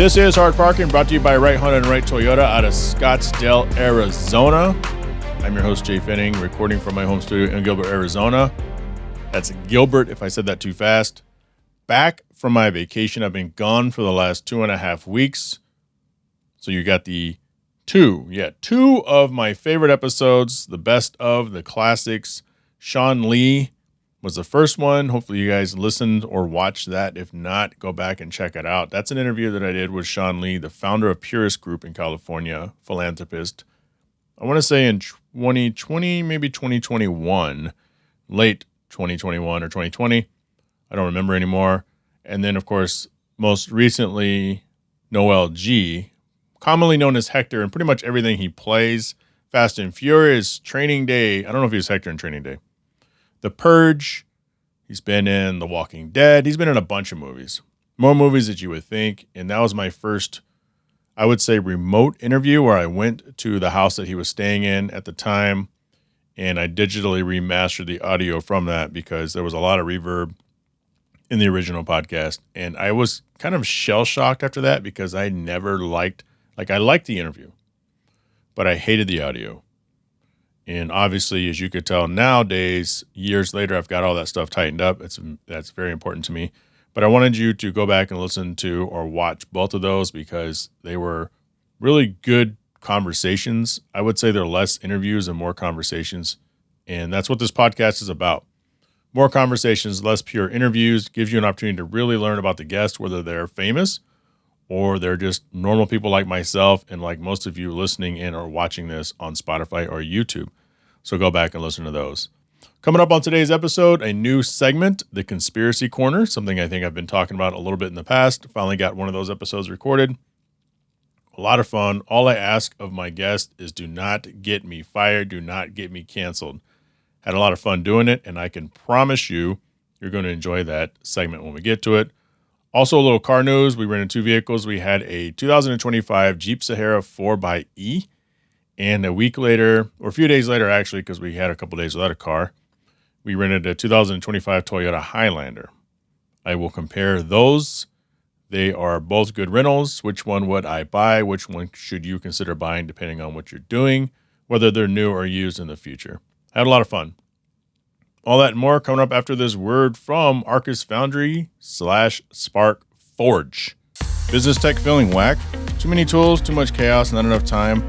This is Hard Parking, brought to you by Right Honda and Right Toyota out of Scottsdale, Arizona. I'm your host, Jhae Pfenning, recording from my home studio in Gilbert, Arizona. That's Gilbert, if I said that too fast. Back from my vacation. I've been gone for the last 2.5 weeks. So you got two of my favorite episodes, the best of, the classics. Sean Lee was the first one. Hopefully you guys listened or watched that. If not, go back and check it out. That's an interview that I did with Sean Lee, the founder of Purist Group in California, philanthropist. I want to say in 2020, maybe 2021, late 2021 or 2020. I don't remember anymore. And then, of course, most recently, Noel G., commonly known as Hector, and pretty much everything he plays. Fast and Furious, Training Day. I don't know if he was Hector in Training Day. The Purge. He's been in The Walking Dead. He's been in a bunch of movies. More movies that you would think. And that was my first, I would say, remote interview where I went to the house that he was staying in at the time. And I digitally remastered the audio from that because there was a lot of reverb in the original podcast. And I was kind of shell-shocked after that because I never liked, I liked the interview, but I hated the audio. And obviously, as you could tell nowadays, years later, I've got all that stuff tightened up. That's very important to me. But I wanted you to go back and listen to or watch both of those because they were really good conversations. I would say they're less interviews and more conversations. And that's what this podcast is about. More conversations, less pure interviews, gives you an opportunity to really learn about the guest, whether they're famous or they're just normal people like myself and like most of you listening in or watching this on Spotify or YouTube. So go back and listen to those. Coming up on today's episode, a new segment, The Conspiracy Corner, something I think I've been talking about a little bit in the past. Finally got one of those episodes recorded. A lot of fun. All I ask of my guest is do not get me fired. Do not get me canceled. Had a lot of fun doing it, and I can promise you, you're going to enjoy that segment when we get to it. Also, a little car news. We rented two vehicles. We had a 2025 Jeep Sahara 4xe, and a week later, or a few days later, actually, because we had a couple days without a car, we rented a 2025 Toyota Highlander. I will compare those. They are both good rentals. Which one would I buy? Which one should you consider buying, depending on what you're doing, whether they're new or used in the future. I had a lot of fun. All that and more coming up after this word from Arcus Foundry /Spark Forge. Business tech feeling whack? Too many tools, too much chaos, not enough time?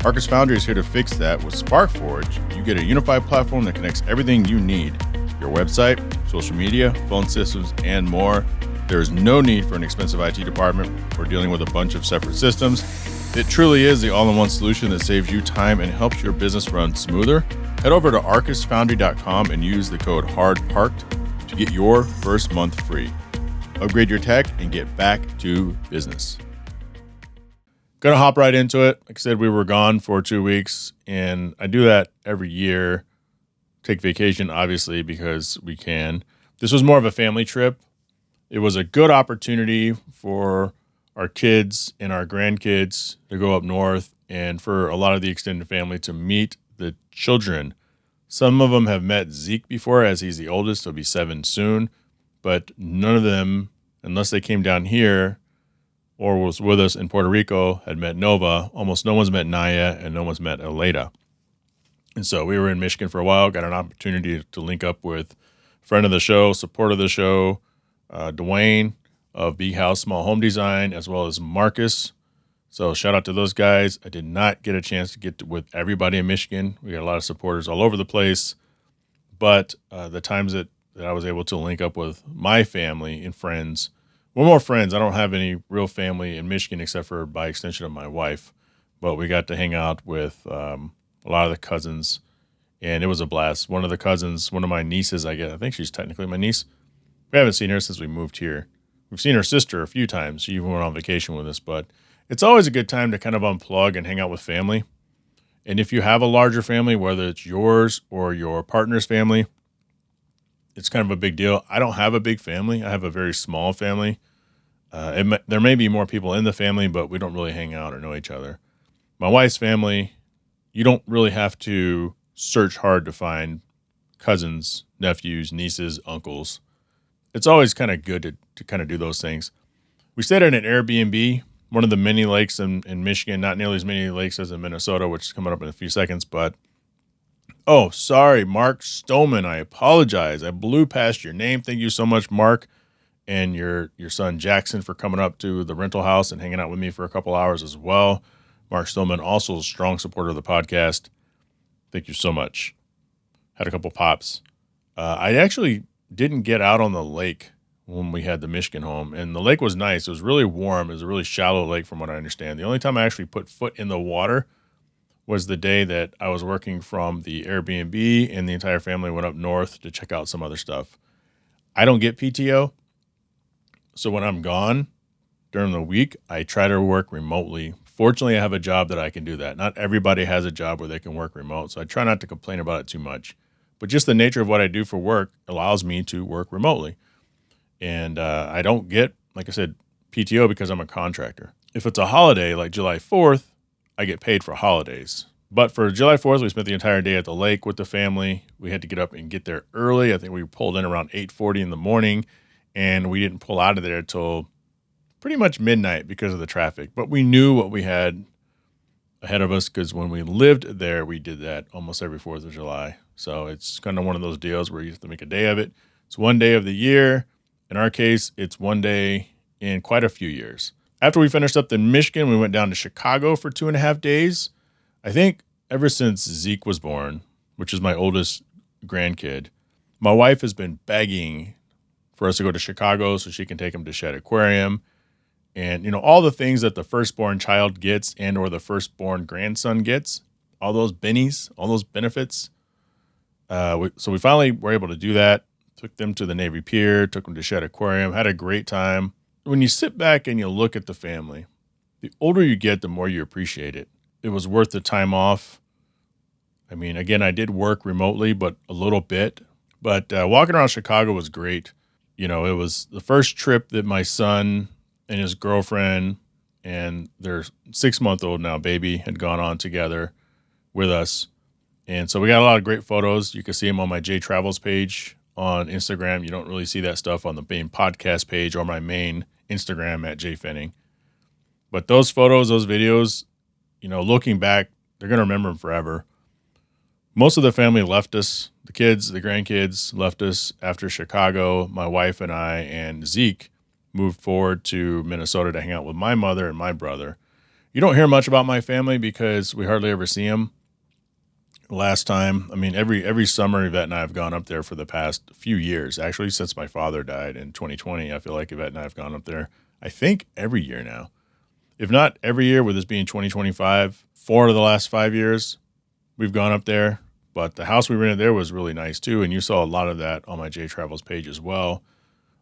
Arcus Foundry is here to fix that. With Spark Forge, you get a unified platform that connects everything you need. Your website, social media, phone systems, and more. There is no need for an expensive IT department or dealing with a bunch of separate systems. It truly is the all-in-one solution that saves you time and helps your business run smoother. Head over to arcusfoundry.com and use the code HARDPARKED to get your first month free. Upgrade your tech and get back to business. Gonna hop right into it. Like I said, we were gone for 2 weeks, and I do that every year. Take vacation, obviously, because we can. This was more of a family trip. It was a good opportunity for our kids and our grandkids to go up north and for a lot of the extended family to meet the children. Some of them have met Zeke before, as he's the oldest. He'll be 7 soon. But none of them, unless they came down here or was with us in Puerto Rico, had met Nova. Almost no one's met Naya, and no one's met Aleda. And so we were in Michigan for a while, got an opportunity to link up with friend of the show, supporter of the show, Dwayne of Big House Small Home Design, as well as Marcus. So shout out to those guys. I did not get a chance to get with everybody in Michigan. We got a lot of supporters all over the place. But the times that I was able to link up with my family and friends, we're more friends. I don't have any real family in Michigan except for by extension of my wife. But we got to hang out with a lot of the cousins, and it was a blast. One of the cousins, one of my nieces, I think she's technically my niece. We haven't seen her since we moved here. We've seen her sister a few times. She even went on vacation with us, but it's always a good time to kind of unplug and hang out with family. And if you have a larger family, whether it's yours or your partner's family, it's kind of a big deal. I don't have a big family. I have a very small family. There may be more people in the family, but we don't really hang out or know each other. My wife's family, you don't really have to search hard to find cousins, nephews, nieces, uncles. It's always kind of good to kind of do those things. We stayed at an Airbnb, one of the many lakes in Michigan, not nearly as many lakes as in Minnesota, which is coming up in a few seconds. But, oh, sorry, Mark Stoneman. I apologize. I blew past your name. Thank you so much, Mark, and your son Jackson for coming up to the rental house and hanging out with me for a couple hours as well. Mark Stoneman, also a strong supporter of the podcast. Thank you so much. Had a couple pops. I actually didn't get out on the lake when we had the Michigan home, and the lake was nice. It was really warm. It was a really shallow lake from what I understand. The only time I actually put foot in the water was the day that I was working from the Airbnb and the entire family went up north to check out some other stuff. I don't get PTO, so when I'm gone during the week, I try to work remotely. Fortunately, I have a job that I can do that. Not everybody has a job where they can work remote, so I try not to complain about it too much. But just the nature of what I do for work allows me to work remotely. And I don't get, like I said, PTO because I'm a contractor. If it's a holiday like July 4th, I get paid for holidays. But for July 4th, we spent the entire day at the lake with the family. We had to get up and get there early. I think we pulled in around 8:40 in the morning, and we didn't pull out of there until pretty much midnight because of the traffic. But we knew what we had ahead of us because when we lived there, we did that almost every 4th of July. So it's kind of one of those deals where you have to make a day of it. It's one day of the year. In our case, it's one day in quite a few years. After we finished up in Michigan, we went down to Chicago for 2.5 days. I think ever since Zeke was born, which is my oldest grandkid, my wife has been begging for us to go to Chicago so she can take him to Shed Aquarium. And, you know, all the things that the firstborn child gets and or the firstborn grandson gets, all those bennies, all those benefits. So we finally were able to do that. Took them to the Navy Pier, took them to Shed Aquarium, had a great time. When you sit back and you look at the family, the older you get, the more you appreciate it. It was worth the time off. I mean, again, I did work remotely, but a little bit. But walking around Chicago was great. You know, it was the first trip that my son and his girlfriend and their 6-month-old now baby had gone on together with us. And so we got a lot of great photos. You can see them on my Jhae Travels page on Instagram. You don't really see that stuff on the main podcast page or my main Instagram at Jhae Pfenning. But those photos, those videos, you know, looking back, they're going to remember them forever. Most of the family left us. The kids, the grandkids left us after Chicago. My wife and I and Zeke moved forward to Minnesota to hang out with my mother and my brother. You don't hear much about my family because we hardly ever see them. Last time, I mean, every summer, Yvette and I have gone up there for the past few years. Actually, since my father died in 2020, I feel like Yvette and I have gone up there, I think, every year now. If not every year, with this being 2025, 4 of the last 5 years, we've gone up there. But the house we rented there was really nice, too, and you saw a lot of that on my Jhae Travels page as well.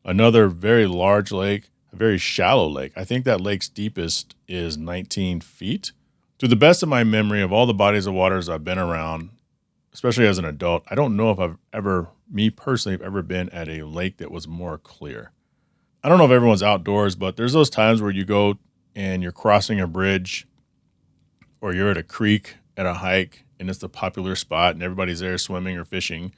Another very large lake, a very shallow lake. I think that lake's deepest is 19 feet. To the best of my memory of all the bodies of waters I've been around, especially as an adult, I don't know if I've ever, me personally, have ever been at a lake that was more clear. I don't know if everyone's outdoors, but there's those times where you go and you're crossing a bridge or you're at a creek at a hike and it's the popular spot and everybody's there swimming or fishing.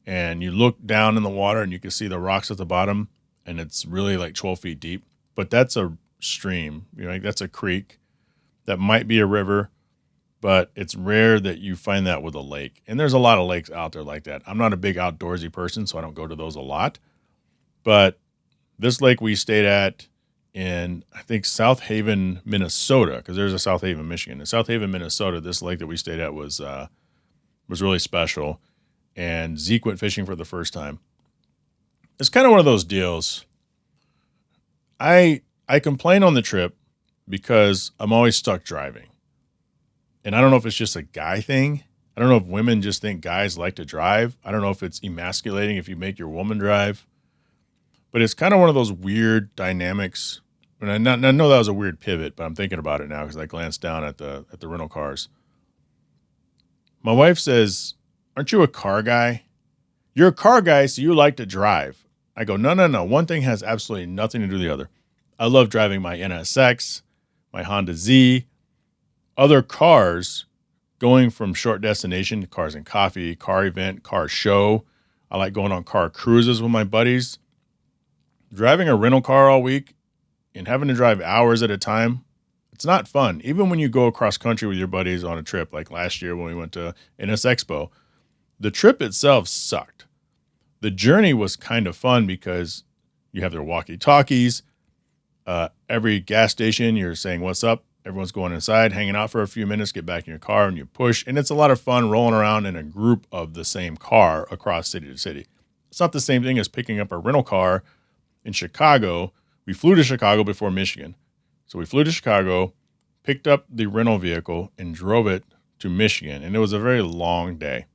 And you look down in the water and you can see the rocks at the bottom and it's really like 12 feet deep. But that's a stream, you know, like that's a creek. That might be a river, but it's rare that you find that with a lake. And there's a lot of lakes out there like that. I'm not a big outdoorsy person, so I don't go to those a lot. But this lake we stayed at in, I think, South Haven, Minnesota, because there's a South Haven, Michigan. In South Haven, Minnesota, this lake that we stayed at was really special. And Zeke went fishing for the first time. It's kind of one of those deals. I complain on the trip because I'm always stuck driving. And I don't know if it's just a guy thing. I don't know if women just think guys like to drive. I don't know if it's emasculating if you make your woman drive. But it's kind of one of those weird dynamics. And I know that was a weird pivot, but I'm thinking about it now because I glanced down at the rental cars. My wife says, "Aren't you a car guy? You're a car guy, so you like to drive." I go, no. One thing has absolutely nothing to do with the other. I love driving my NSX, my Honda Z, other cars, going from short destination to Cars and Coffee, car event, car show. I like going on car cruises with my buddies. Driving a rental car all week and having to drive hours at a time, it's not fun. Even when you go across country with your buddies on a trip, like last year when we went to NS Expo, the trip itself sucked. The journey was kind of fun because you have their walkie-talkies. Every gas station, you're saying, what's up? Everyone's going inside, hanging out for a few minutes, get back in your car, and you push. And it's a lot of fun rolling around in a group of the same car across city to city. It's not the same thing as picking up a rental car in Chicago. We flew to Chicago before Michigan. So we flew to Chicago, picked up the rental vehicle, and drove it to Michigan. And it was a very long day.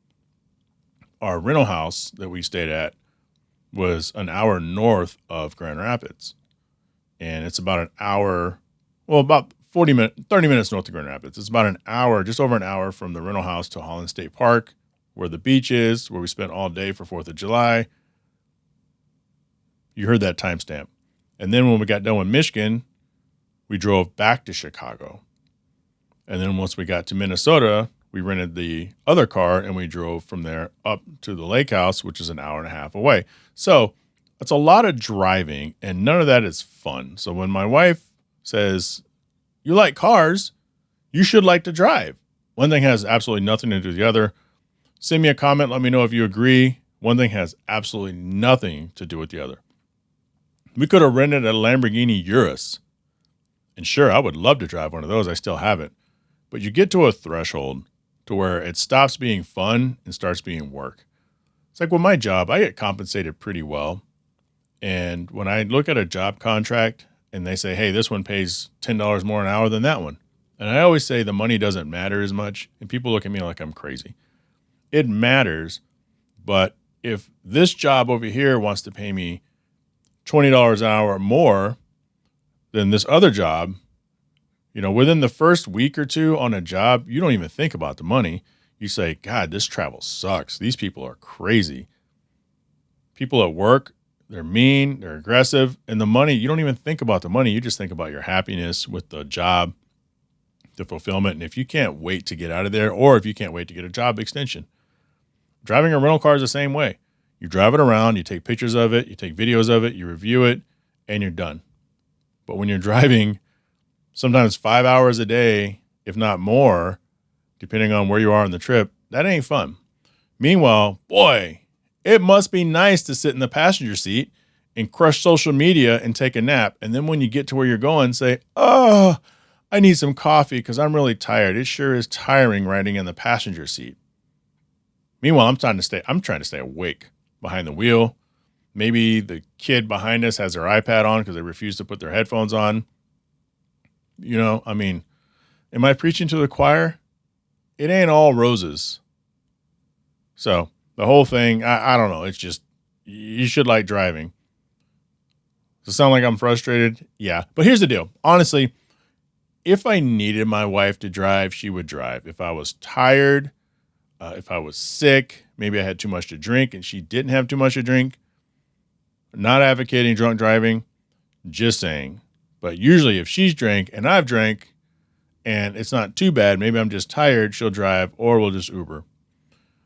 Our rental house that we stayed at was an hour north of Grand Rapids. And it's about an hour, well, about 30 minutes north of Grand Rapids. It's about an hour, just over an hour from the rental house to Holland State Park, where the beach is, where we spent all day for 4th of July. You heard that timestamp. And then when we got done with Michigan, we drove back to Chicago. And then once we got to Minnesota, we rented the other car and we drove from there up to the lake house, which is an hour and a half away. So it's a lot of driving and none of that is fun. So when my wife says, you like cars, you should like to drive. One thing has absolutely nothing to do with the other. Send me a comment. Let me know if you agree. One thing has absolutely nothing to do with the other. We could have rented a Lamborghini Urus. And sure, I would love to drive one of those. I still haven't. But you get to a threshold to where it stops being fun and starts being work. It's like with my job, I get compensated pretty well. And when I look at a job contract and they say, hey, this one pays $10 more an hour than that one. And I always say the money doesn't matter as much. And people look at me like I'm crazy. It matters. But if this job over here wants to pay me $20 an hour more than this other job, you know, within the first week or two on a job, you don't even think about the money. You say, God, this travel sucks. These people are crazy. People at work, they're mean, they're aggressive. And the money, you don't even think about the money. You just think about your happiness with the job, the fulfillment. And if you can't wait to get out of there, or if you can't wait to get a job extension, driving a rental car is the same way. You drive it around, you take pictures of it, you take videos of it, you review it, and you're done. But when you're driving sometimes 5 hours a day, if not more, depending on where you are on the trip, that ain't fun. Meanwhile, boy, it must be nice to sit in the passenger seat and crush social media and take a nap. And then when you get to where you're going, say, oh, I need some coffee because I'm really tired. It sure is tiring riding in the passenger seat. Meanwhile, I'm trying to stay awake behind the wheel. Maybe the kid behind us has their iPad on because they refuse to put their headphones on. You know, I mean, am I preaching to the choir? It ain't all roses. So the whole thing, I don't know. It's just, you should like driving. Does it sound like I'm frustrated? Yeah. But here's the deal. Honestly, if I needed my wife to drive, she would drive. If I was tired, if I was sick, maybe I had too much to drink and she didn't have too much to drink. Not advocating drunk driving, just saying. But usually if she's drank and I've drank and it's not too bad, maybe I'm just tired, she'll drive, or we'll just Uber.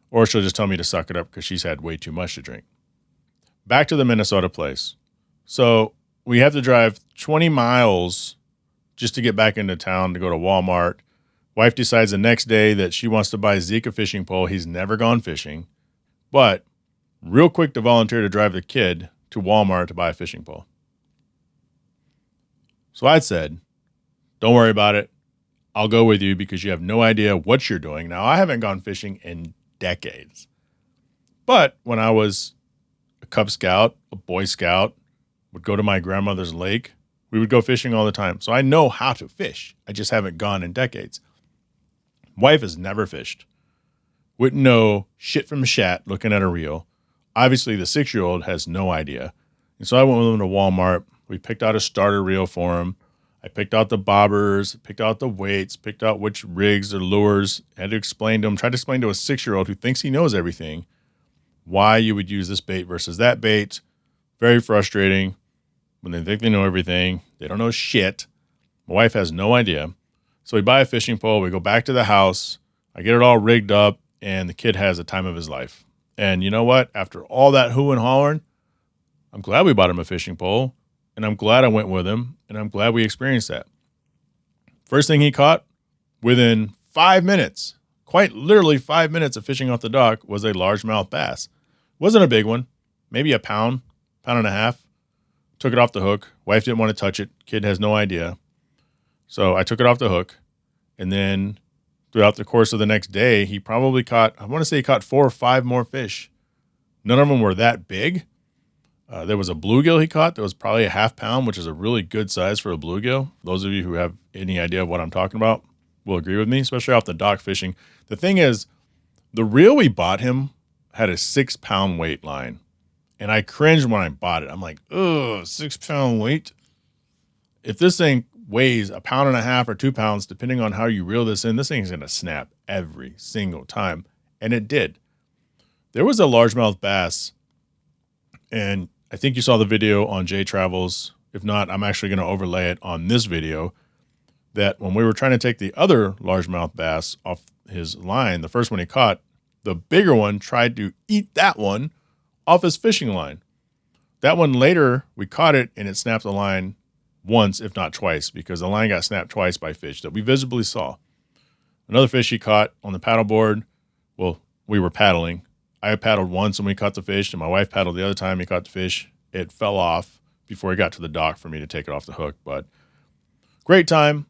Or she'll just tell me to suck it up because she's had way too much to drink. Back to the Minnesota place. So we have to drive 20 miles just to get back into town to go to Walmart. Wife decides the next day that she wants to buy Zeke a fishing pole. He's never gone fishing, but real quick to volunteer to drive the kid to Walmart to buy a fishing pole. So I said, don't worry about it. I'll go with you because you have no idea what you're doing. Now, I haven't gone fishing in decades. But when I was a Cub Scout, a Boy Scout, would go to my grandmother's lake, we would go fishing all the time. So I know how to fish. I just haven't gone in decades. Wife has never fished. Wouldn't know shit from shat looking at a reel. Obviously, the 6-year-old has no idea. And so I went with him to Walmart. We picked out a starter reel for him. I picked out the bobbers, picked out the weights, picked out which rigs or lures. I had to explain to him, tried to explain to a 6-year-old who thinks he knows everything why you would use this bait versus that bait. Very frustrating when they think they know everything. They don't know shit. My wife has no idea. So we buy a fishing pole. We go back to the house. I get it all rigged up, and the kid has the time of his life. And you know what? After all that hoo and hollering, I'm glad we bought him a fishing pole. And and I'm glad I went with him, and I'm glad we experienced that. First thing he caught within 5 minutes, quite literally 5 minutes of fishing off the dock, was a largemouth bass. Wasn't a big one, maybe a pound and a half. Took it off the hook. Wife didn't want to touch it. Kid has no idea. So I took it off the hook, and then throughout the course of the next day, he probably caught, I want to say he caught 4 or 5 more fish. None of them were that big. There was a bluegill he caught that was probably a half pound, which is a really good size for a bluegill. Those of you who have any idea of what I'm talking about will agree with me, especially off the dock fishing. The thing is, the reel we bought him had a 6-pound weight line. And I cringed when I bought it. I'm like, ugh, 6-pound weight. If this thing weighs a pound and a half or 2 pounds, depending on how you reel this in, this thing's going to snap every single time. And it did. There was a largemouth bass, and I think you saw the video on Jhae Travels. If not, I'm actually going to overlay it on this video, that when we were trying to take the other largemouth bass off his line, the first one he caught, the bigger one tried to eat that one off his fishing line. That one later, we caught it, and it snapped the line once, if not twice, because the line got snapped twice by fish that we visibly saw. Another fish he caught on the paddleboard, well, we were paddling. I paddled once and we caught the fish, and my wife paddled the other time. He caught the fish. It fell off before he got to the dock for me to take it off the hook. But great time.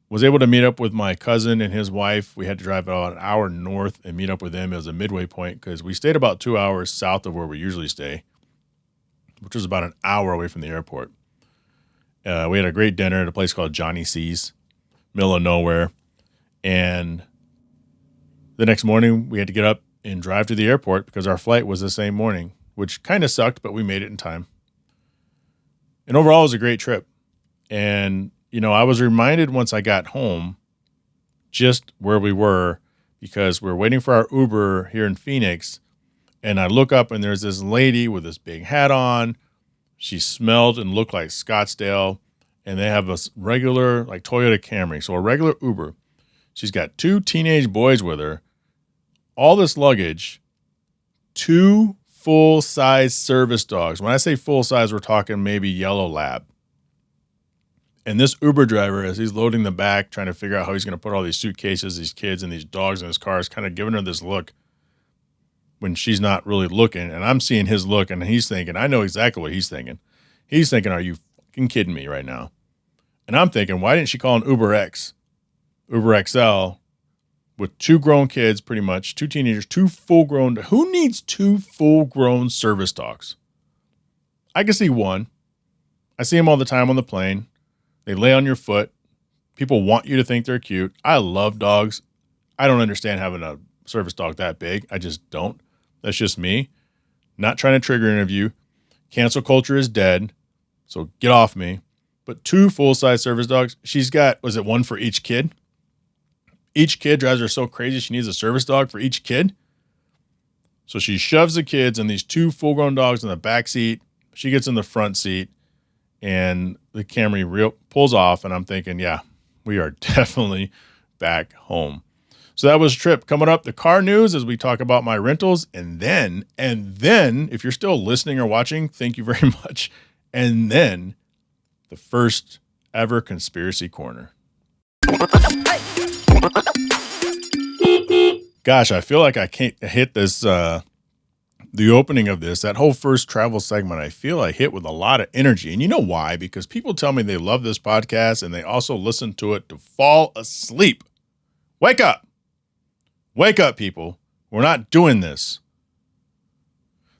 Was able to meet up with my cousin and his wife. We had to drive about an hour north and meet up with them as a midway point, because we stayed about 2 hours south of where we usually stay, which was about an hour away from the airport. We had a great dinner at a place called Johnny C's, middle of nowhere. And the next morning we had to get up and drive to the airport because our flight was the same morning, which kind of sucked, but we made it in time. And overall, it was a great trip. And, you know, I was reminded once I got home just where we were, because we're waiting for our Uber here in Phoenix. And I look up and there's this lady with this big hat on. She smelled and looked like Scottsdale. And they have a regular, like, Toyota Camry. So a regular Uber. She's got 2 teenage boys with her. All this luggage, 2 full-size service dogs. When I say full-size, we're talking maybe yellow lab. And this Uber driver, as he's loading the back, trying to figure out how he's going to put all these suitcases, these kids, and these dogs in his car, is kind of giving her this look when she's not really looking. And I'm seeing his look, and he's thinking, I know exactly what he's thinking. He's thinking, are you fucking kidding me right now? And I'm thinking, why didn't she call an Uber X, Uber XL, with 2 grown kids, pretty much, 2 teenagers, 2 full-grown. Who needs 2 full-grown service dogs? I can see one. I see them all the time on the plane. They lay on your foot. People want you to think they're cute. I love dogs. I don't understand having a service dog that big. I just don't. That's just me. Not trying to trigger any of you. Cancel culture is dead, so get off me. But 2 full-size service dogs. She's got, was it one for each kid? Each kid drives her so crazy she needs a service dog for each kid. So she shoves the kids and these 2 full-grown dogs in the back seat. She gets in the front seat, and the Camry pulls off, and I'm thinking, yeah, we are definitely back home. So that was a trip. Coming up, the car news as we talk about my rentals, and then, if you're still listening or watching, thank you very much. And then the first ever Conspiracy Corner. Gosh, I feel like I can't hit this, the opening of this, that whole first travel segment, I feel I hit with a lot of energy. And you know why? Because people tell me they love this podcast and they also listen to it to fall asleep. Wake up. Wake up, people. We're not doing this.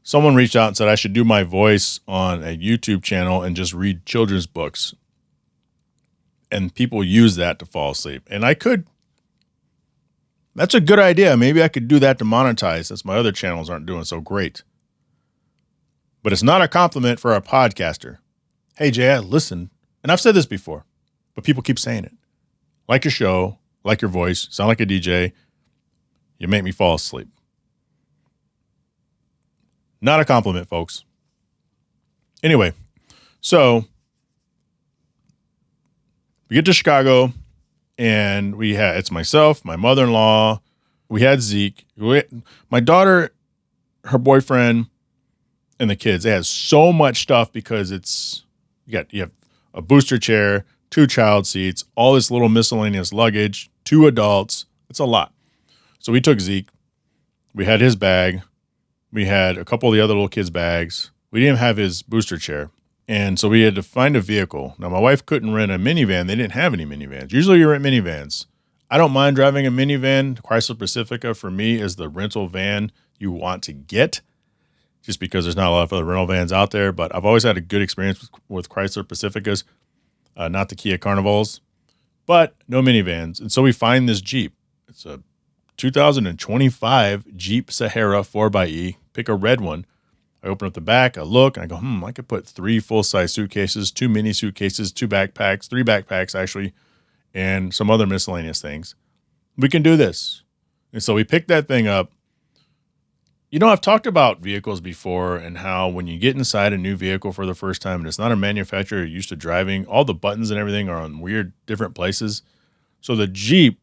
Someone reached out and said I should do my voice on a YouTube channel and just read children's books. And people use that to fall asleep. And I could. That's a good idea. Maybe I could do that to monetize, since my other channels aren't doing so great. But it's not a compliment for a podcaster. Hey, Jay, I listen. And I've said this before, but people keep saying it. Like your show, like your voice, sound like a DJ. You make me fall asleep. Not a compliment, folks. Anyway, so we get to Chicago, and it's myself, my mother-in-law, we had Zeke, my daughter, her boyfriend, and the kids. They had so much stuff because it's You have a booster chair, 2 child seats, all this little miscellaneous luggage, 2 adults. It's a lot. So we took Zeke. We had his bag. We had a couple of the other little kids' bags. We didn't have his booster chair. And so we had to find a vehicle. Now, my wife couldn't rent a minivan. They didn't have any minivans. Usually you rent minivans. I don't mind driving a minivan. Chrysler Pacifica, for me, is the rental van you want to get, just because there's not a lot of other rental vans out there. But I've always had a good experience with Chrysler Pacificas, not the Kia Carnivals, but no minivans. And so we find this Jeep. It's a 2025 Jeep Sahara 4xe. Pick a red one. I open up the back, I look, and I go, I could put 3 full-size suitcases, 2 mini suitcases, 2 backpacks, 3 backpacks, actually, and some other miscellaneous things. We can do this. And so we picked that thing up. You know, I've talked about vehicles before and how when you get inside a new vehicle for the first time and it's not a manufacturer you're used to driving, all the buttons and everything are on weird, different places. So the Jeep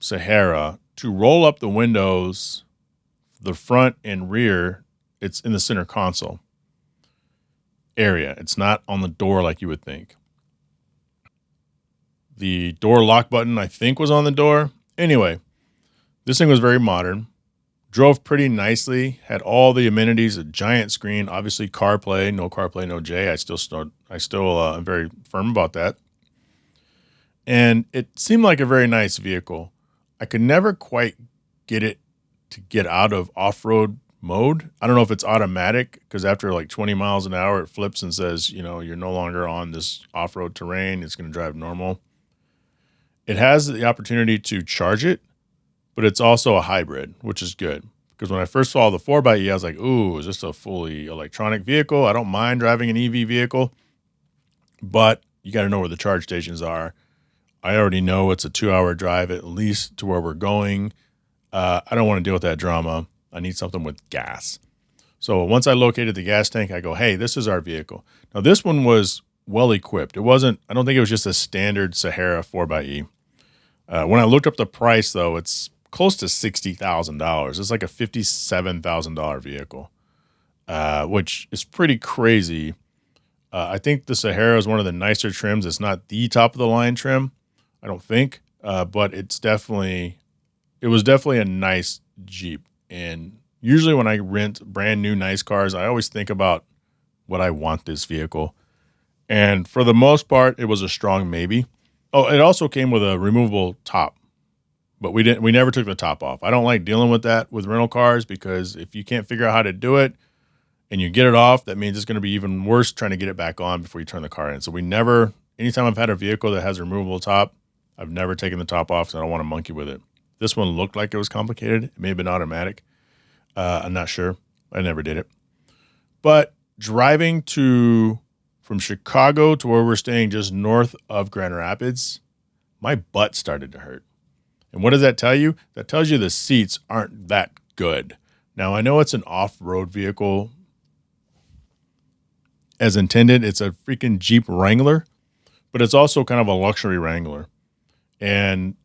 Sahara, to roll up the windows, the front and rear, it's in the center console area. It's not on the door like you would think. The door lock button, I think, was on the door. Anyway, this thing was very modern. Drove pretty nicely. Had all the amenities, a giant screen, obviously CarPlay, no Jhae. I still am very firm about that. And it seemed like a very nice vehicle. I could never quite get it to get out of off-road mode. I don't know if it's automatic, because after like 20 miles an hour, it flips and says, you're no longer on this off-road terrain. It's going to drive normal. It has the opportunity to charge it, but it's also a hybrid, which is good. Because when I first saw the 4xe, I was like, ooh, is this a fully electronic vehicle? I don't mind driving an EV vehicle, but you got to know where the charge stations are. I already know it's a 2-hour drive at least to where we're going. I don't want to deal with that drama. I need something with gas. So once I located the gas tank, I go, hey, this is our vehicle. Now, this one was well equipped. I don't think it was just a standard Sahara 4xe. When I looked up the price, though, it's close to $60,000. It's like a $57,000 vehicle, which is pretty crazy. I think the Sahara is one of the nicer trims. It's not the top of the line trim, I don't think, but it was definitely a nice Jeep. And usually when I rent brand new nice cars, I always think about what I want this vehicle. And for the most part, it was a strong maybe. Oh, it also came with a removable top, but we never took the top off. I don't like dealing with that with rental cars, because if you can't figure out how to do it and you get it off, that means it's going to be even worse trying to get it back on before you turn the car in. So anytime I've had a vehicle that has a removable top, I've never taken the top off, so I don't want to monkey with it. This one looked like it was complicated. It may have been automatic. I'm not sure. I never did it. But driving from Chicago to where we're staying just north of Grand Rapids, my butt started to hurt. And what does that tell you? That tells you the seats aren't that good. Now, I know it's an off-road vehicle as intended. It's a freaking Jeep Wrangler, but it's also kind of a luxury Wrangler. And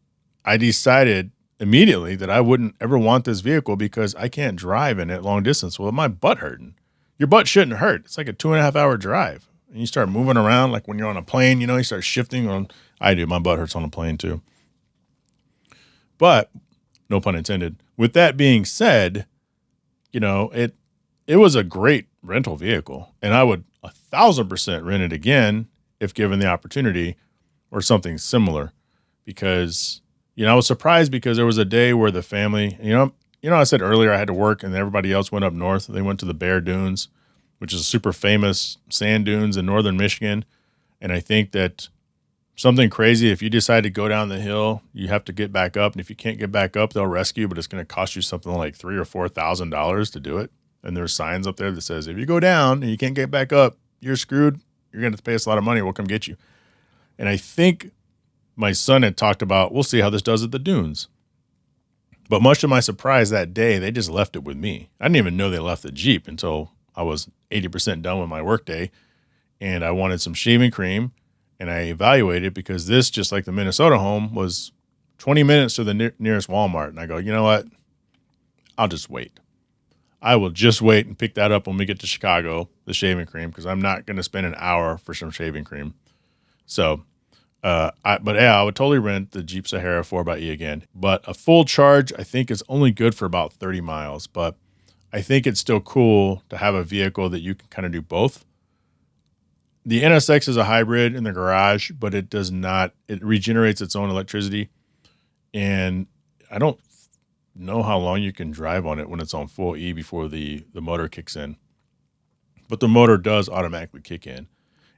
I decided immediately that I wouldn't ever want this vehicle because I can't drive in it long distance. Well, my butt hurting. Your butt shouldn't hurt. It's like a 2.5-hour drive. And you start moving around like when you're on a plane, you start shifting. I do. My butt hurts on a plane too. But, no pun intended, with that being said, it was a great rental vehicle. And I would 1,000% rent it again if given the opportunity, or something similar. Because, I was surprised because there was a day where the family, I said earlier I had to work and everybody else went up north. They went to the Bear Dunes, which is a super famous sand dunes in northern Michigan. And I think that something crazy, if you decide to go down the hill, you have to get back up. And if you can't get back up, they'll rescue, but it's going to cost you something like $3,000 or $4,000 to do it. And there's signs up there that says, if you go down and you can't get back up, you're screwed. You're going to have to pay us a lot of money. We'll come get you. And I think my son had talked about, we'll see how this does at the dunes. But much to my surprise that day, they just left it with me. I didn't even know they left the Jeep until I was 80% done with my workday. And I wanted some shaving cream. And I evaluated, because this, just like the Minnesota home, was 20 minutes to the nearest Walmart. And I go, you know what? I'll just wait. I will just wait and pick that up when we get to Chicago. the shaving cream because I'm not going to spend an hour for some shaving cream. So, I would totally rent the Jeep Sahara 4xe again. But a full charge, I think, is only good for about 30 miles. But I think it's still cool to have a vehicle that you can kind of do both. The NSX is a hybrid in the garage, but it does not, it regenerates its own electricity. And I don't know how long you can drive on it when it's on full E before the motor kicks in. But the motor does automatically kick in.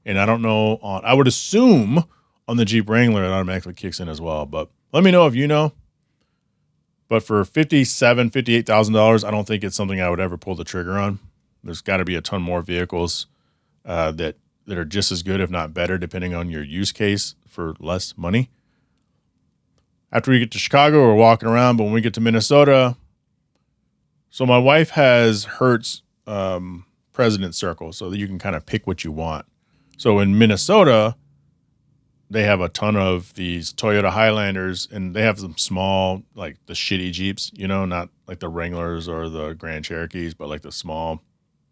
And I don't know, I would assume on the Jeep Wrangler it automatically kicks in as well. But let me know if you know. But for $57,000, $58,000, I don't think it's something I would ever pull the trigger on. There's got to be a ton more vehicles that are just as good, if not better, depending on your use case for less money. After we get to Chicago, we're walking around, but when we get to Minnesota, so my wife has Hertz President Circle, so that you can kind of pick what you want. So in Minnesota, they have a ton of these Toyota Highlanders, and they have some small, like the shitty Jeeps, not like the Wranglers or the Grand Cherokees, but like the small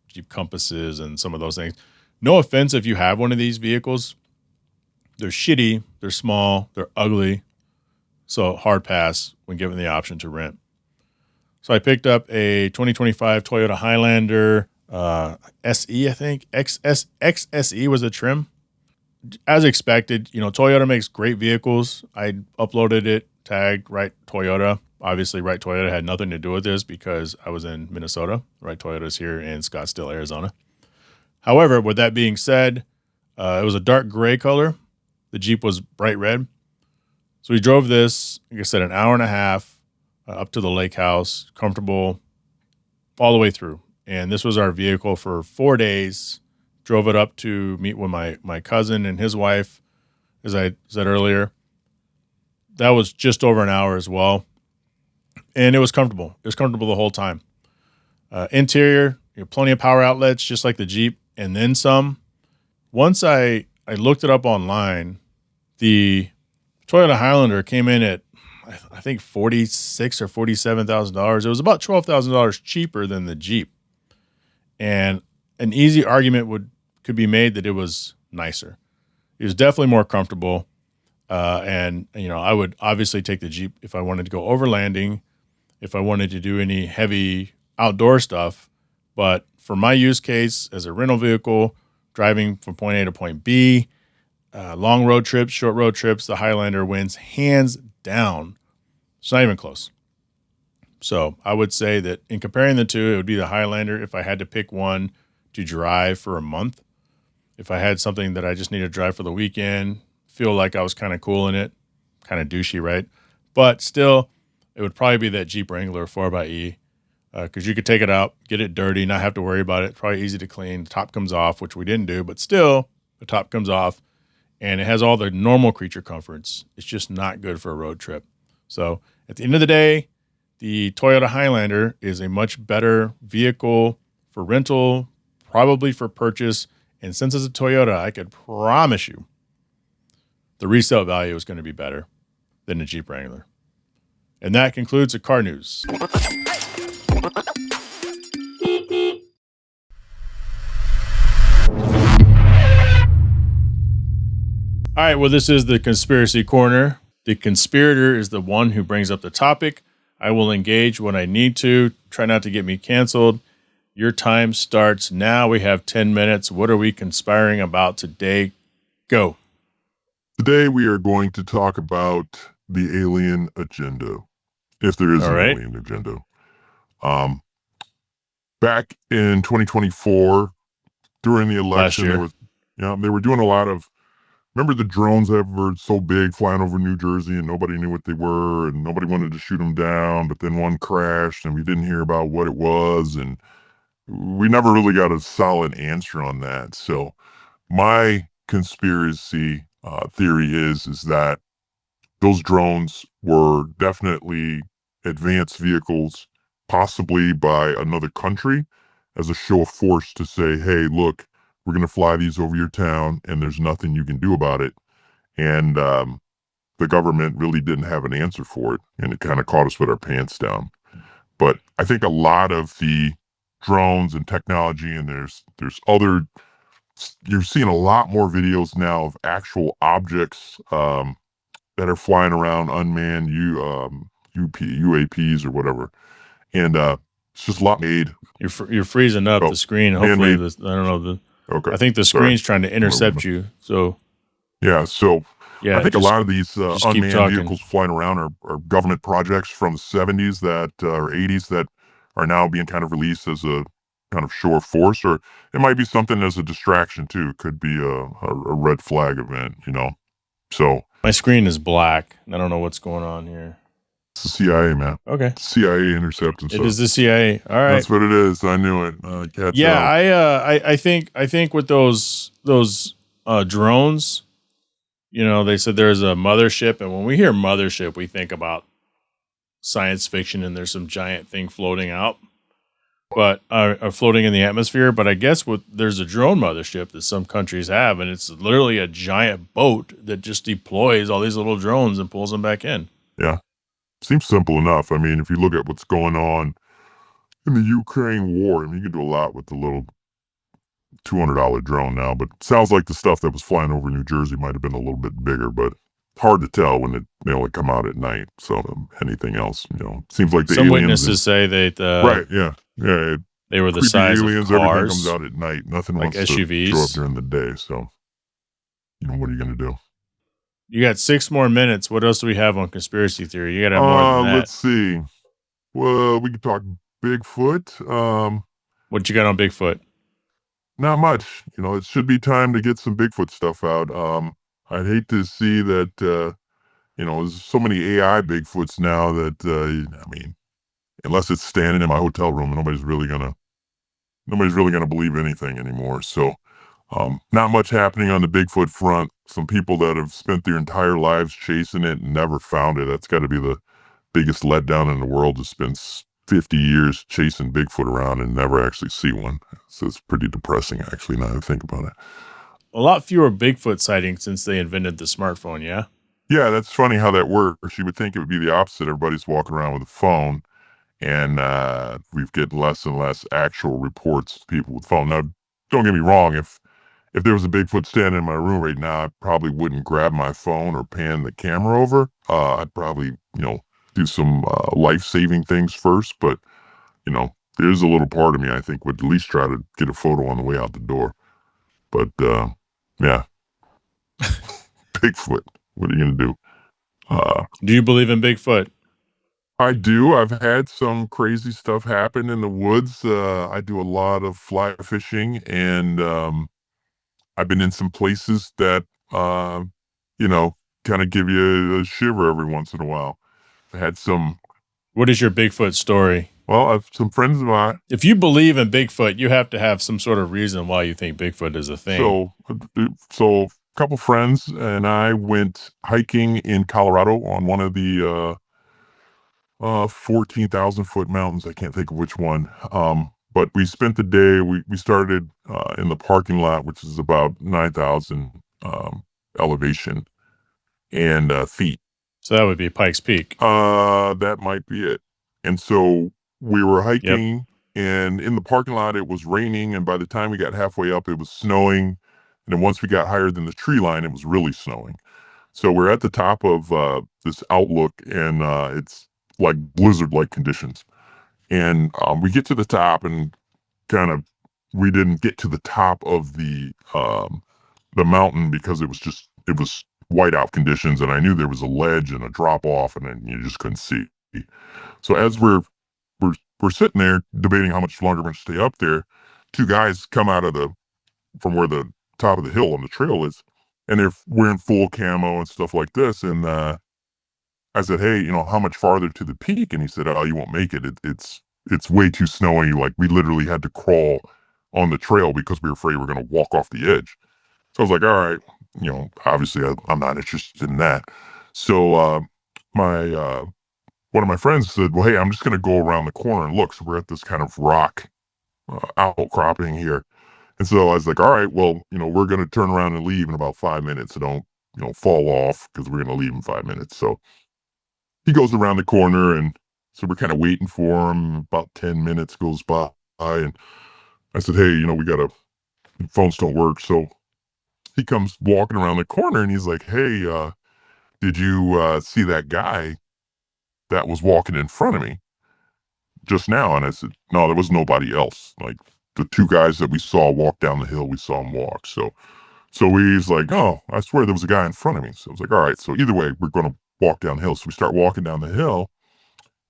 Jeep Compasses and some of those things. No offense if you have one of these vehicles. They're shitty, they're small, they're ugly. So hard pass when given the option to rent. So I picked up a 2025 Toyota Highlander SE, I think. XSE was the trim. As expected, Toyota makes great vehicles. I uploaded it, tagged Right Toyota. Obviously, Right Toyota had nothing to do with this because I was in Minnesota. Right Toyota's here in Scottsdale, Arizona. However, with that being said, it was a dark gray color. The Jeep was bright red. So we drove this, like I said, an hour and a half up to the lake house, comfortable all the way through. And this was our vehicle for 4 days. Drove it up to meet with my cousin and his wife, as I said earlier. That was just over an hour as well. And it was comfortable. It was comfortable the whole time. Interior, plenty of power outlets, just like the Jeep, and then some. Once I looked it up online, the Toyota Highlander came in at, I think, $46,000 or $47,000. It was about $12,000 cheaper than the Jeep. And an easy argument could be made that it was nicer. It was definitely more comfortable. And I would obviously take the Jeep if I wanted to go overlanding, if I wanted to do any heavy outdoor stuff. But for my use case as a rental vehicle, driving from point A to point B, long road trips, short road trips, the Highlander wins hands down. It's not even close. So I would say that in comparing the two, it would be the Highlander if I had to pick one to drive for a month. If I had something that I just needed to drive for the weekend, feel like I was kind of cool in it, kind of douchey, right? But still, it would probably be that Jeep Wrangler 4xe because you could take it out, get it dirty, not have to worry about it. Probably easy to clean. The top comes off, which we didn't do, but still, the top comes off. And it has all the normal creature comforts. It's just not good for a road trip. So at the end of the day, the Toyota Highlander is a much better vehicle for rental, probably for purchase. And since it's a Toyota, I could promise you the resale value is going to be better than the Jeep Wrangler. And that concludes the car news. All right, well, this is the Conspiracy Corner. The conspirator is the one who brings up the topic. I will engage when I need to. Try not to get me canceled. Your time starts now. We have 10 minutes. What are we conspiring about today? Go. Today we are going to talk about the alien agenda, if there is an alien agenda. Back in 2024, during the election, they were doing a lot of. Remember the drones that were so big flying over New Jersey and nobody knew what they were and nobody wanted to shoot them down, but then one crashed and we didn't hear about what it was and we never really got a solid answer on that. So my conspiracy theory is that those drones were definitely advanced vehicles, possibly by another country, as a show of force to say, hey, look, we're going to fly these over your town and there's nothing you can do about it. And the government really didn't have an answer for it. And it kind of caught us with our pants down. But I think a lot of the drones and technology, and there's other. You're seeing a lot more videos now of actual objects that are flying around unmanned UAPs or whatever, and it's just a lot made. You're freezing up the screen. Hopefully, I don't know Okay. I think the screen's trying to intercept you. So yeah, I think a lot of these unmanned vehicles flying around are government projects from the 70s that or 80s that are now being kind of released as a kind of show of force, or it might be something as a distraction too. It could be a red flag event, So my screen is black. I don't know what's going on here. It's the CIA, man. Okay. CIA intercepting stuff. It is the CIA. All right. That's what it is. I knew it. I think with those drones, they said there's a mothership, and when we hear mothership, we think about science fiction, and there's some giant thing floating out, but floating in the atmosphere. But I guess there's a drone mothership that some countries have, and it's literally a giant boat that just deploys all these little drones and pulls them back in. Yeah. Seems simple enough. I mean, if you look at what's going on in the Ukraine war, I mean, you can do a lot with the little $200 drone now, but it sounds like the stuff that was flying over New Jersey might have been a little bit bigger, but hard to tell when they only come out at night. So anything else, seems like some witnesses say that right, yeah, they were the size aliens, of cars. Everything comes out at night. Nothing like wants SUVs. To show up during the day. So, what are you going to do? You got 6 more minutes. What else do we have on conspiracy theory? You got to have more than that. Let's see. Well, we could talk Bigfoot. What you got on Bigfoot? Not much. It should be time to get some Bigfoot stuff out. I'd hate to see that, there's so many AI Bigfoots now that, I mean, unless it's standing in my hotel room, nobody's really gonna believe anything anymore. So, not much happening on the Bigfoot front. Some people that have spent their entire lives chasing it and never found it. That's got to be the biggest letdown in the world, to spend 50 years chasing Bigfoot around and never actually see one. So it's pretty depressing, actually, now that I think about it. A lot fewer Bigfoot sightings since they invented the smartphone, yeah? Yeah, that's funny how that works. You would think it would be the opposite. Everybody's walking around with a phone, and we've getting less and less actual reports of people with phone. Now, don't get me wrong, if there was a Bigfoot standing in my room right now, I probably wouldn't grab my phone or pan the camera over. I'd probably, do some life-saving things first, but, there's a little part of me, I think, would at least try to get a photo on the way out the door. But, yeah. Bigfoot. What are you going to do? Do you believe in Bigfoot? I do. I've had some crazy stuff happen in the woods. I do a lot of fly fishing, and I've been in some places that, kind of give you a shiver every once in a while. I had some. What is your Bigfoot story? Well, I have some friends of mine. If you believe in Bigfoot, you have to have some sort of reason why you think Bigfoot is a thing. So a couple friends and I went hiking in Colorado on one of the 14,000 foot mountains. I can't think of which one. But we spent the day. We started in the parking lot, which is about 9,000 elevation and feet. So that would be Pikes Peak. That might be it. And so we were hiking, and in the parking lot, it was raining. And by the time we got halfway up, it was snowing. And then once we got higher than the tree line, it was really snowing. So we're at the top of this outlook, and it's like blizzard-like conditions. And we get to the top, and we didn't get to the top of the mountain because it was whiteout conditions, and I knew there was a ledge and a drop off, and then you just couldn't see. So as we're sitting there debating how much longer we're going to stay up there, 2 guys come out of from where the top of the hill on the trail is, and they're wearing full camo and stuff like this. And I said, "Hey, how much farther to the peak?" And he said, "Oh, you won't make it. It's way too snowy. Like, we literally had to crawl on the trail because we were afraid we were going to walk off the edge." So I was like, "All right, obviously I'm not interested in that." So one of my friends said, "Well, hey, I'm just going to go around the corner and look." So we're at this kind of rock outcropping here. And so I was like, "All right, well, we're going to turn around and leave in about 5 minutes. So don't, fall off, because we're going to leave in 5 minutes." So he goes around the corner, and so we're kind of waiting for him. About 10 minutes goes by, and I said, hey, phones don't work. So he comes walking around the corner and he's like, hey, did you see that guy that was walking in front of me just now? And I said, no, there was nobody else. Like the two guys that we saw walk down the hill, we saw them walk. So he's like, oh, I swear there was a guy in front of me. So I was like, all right, so either way, we're going to walk down the hill. So we start walking down the hill,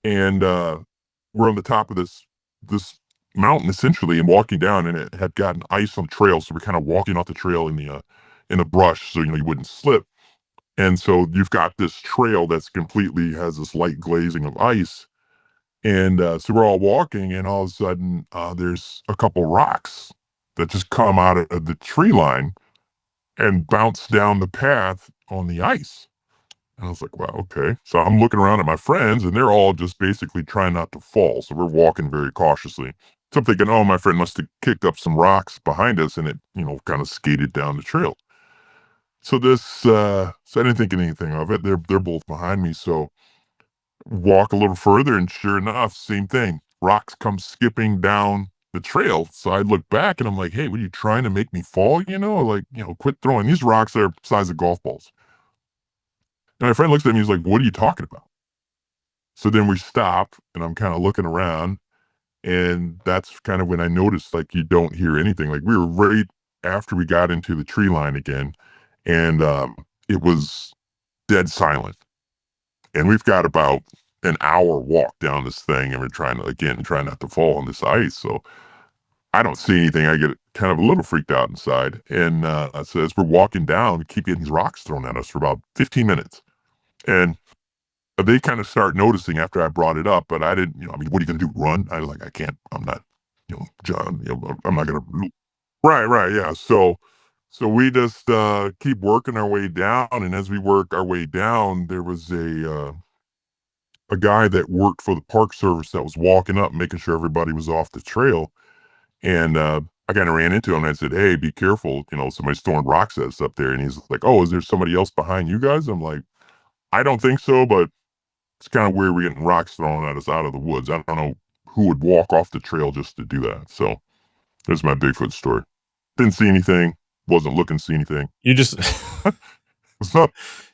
and we're on the top of this mountain essentially, and walking down, and it had gotten ice on the trail. So we're kind of walking off the trail in the brush, so you wouldn't slip. And so you've got this trail that's completely has this light glazing of ice. And so we're all walking, and all of a sudden, there's a couple rocks that just come out of the tree line and bounce down the path on the ice. And I was like, wow, okay. So I'm looking around at my friends, and they're all just basically trying not to fall. So we're walking very cautiously. So I'm thinking, oh, my friend must have kicked up some rocks behind us, and it, kind of skated down the trail. So so I didn't think anything of it. They're both behind me. So walk a little further, and sure enough, same thing. Rocks come skipping down the trail. So I look back and I'm like, hey, what are you trying to make me fall? Quit throwing. These rocks are the size of golf balls. And my friend looks at me, he's like, what are you talking about? So then we stop, and I'm kind of looking around, and that's kind of when I noticed, like, you don't hear anything. Like, we were right after we got into the tree line again, and it was dead silent. And we've got about an hour walk down this thing, and we're trying not to fall on this ice. So I don't see anything. I get kind of a little freaked out inside. And so as we're walking down, we keep getting these rocks thrown at us for about 15 minutes. And they kind of start noticing after I brought it up, but I didn't, what are you going to do? Run? I was like, I can't, I'm not, John, I'm not going to. Right. Yeah. So we just keep working our way down. And as we work our way down, there was a guy that worked for the Park Service that was walking up, making sure everybody was off the trail. And I kind of ran into him, and I said, hey, be careful. Somebody's throwing rocks at us up there. And he's like, oh, is there somebody else behind you guys? I'm like, I don't think so, but it's kind of weird we're getting rocks thrown at us out of the woods. I don't know who would walk off the trail just to do that. So there's my Bigfoot story. Didn't see anything. Wasn't looking to see anything. You just so,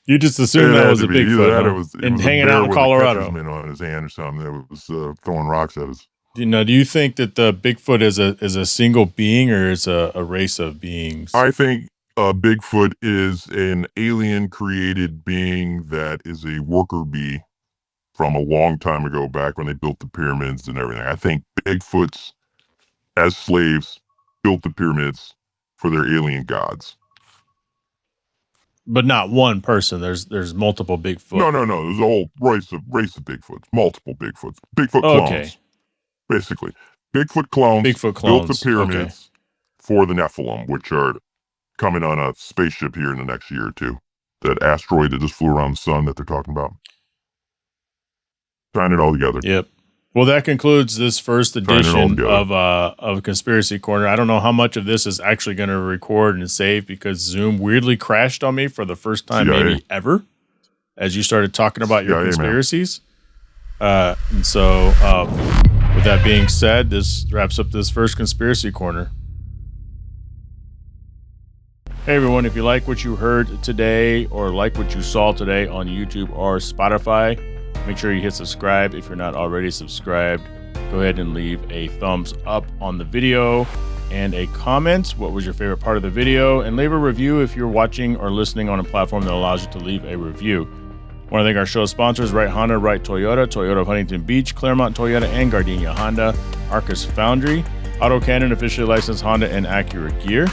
you just assumed that was a Bigfoot, huh? It was hanging out in Colorado on his hand or something that was throwing rocks at us. Do you think that the Bigfoot is a single being, or is a race of beings? I think Bigfoot is an alien created being that is a worker bee from a long time ago, back when they built the pyramids and everything. I think Bigfoots, as slaves, built the pyramids for their alien gods. But not one person. There's multiple Bigfoot. No. There's a whole race of Bigfoots. Multiple Bigfoots. Bigfoot clones. Okay. Basically. Bigfoot clones built the pyramids for the Nephilim, which are coming on a spaceship here in the next year or two. That asteroid that just flew around the sun that they're talking about. Tying it all together. Yep. Well, that concludes this first edition of Conspiracy Corner. I don't know how much of this is actually going to record and save, because Zoom weirdly crashed on me for the first time maybe ever as you started talking about your conspiracies. And so with that being said, this wraps up this first Conspiracy Corner. Hey everyone, if you like what you heard today or like what you saw today on YouTube or Spotify, make sure you hit subscribe if you're not already subscribed. Go ahead and leave a thumbs up on the video and a comment. What was your favorite part of the video? And leave a review if you're watching or listening on a platform that allows you to leave a review. I want to thank our show sponsors, Right Honda, Right Toyota, Toyota of Huntington Beach, Claremont Toyota, and Gardenia Honda, Arcus Foundry, Auto Cannon, officially licensed Honda and Acura Gear.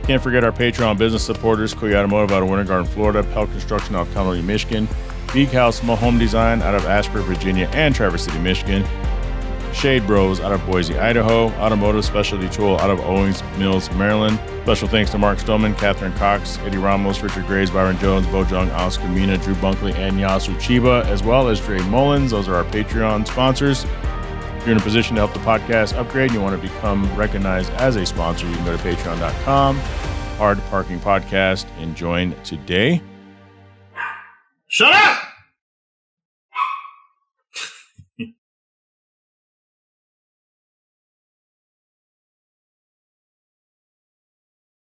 Can't forget our Patreon business supporters, Koya Automotive out of Winter Garden, Florida, Pell Construction out of Connolly, Michigan, Beak House Home Design out of Ashburn, Virginia, and Traverse City, Michigan. Shade Bros out of Boise, Idaho. Automotive Specialty Tool out of Owings Mills, Maryland. Special thanks to Mark Stoneman, Catherine Cox, Eddie Ramos, Richard Graves, Byron Jones, Bo Jung, Oscar Mina, Drew Bunkley, and Yasu Chiba, as well as Dre Mullins. Those are our Patreon sponsors. If you're in a position to help the podcast upgrade and you want to become recognized as a sponsor, you can go to patreon.com, Hard Parking Podcast, and join today. Shut up!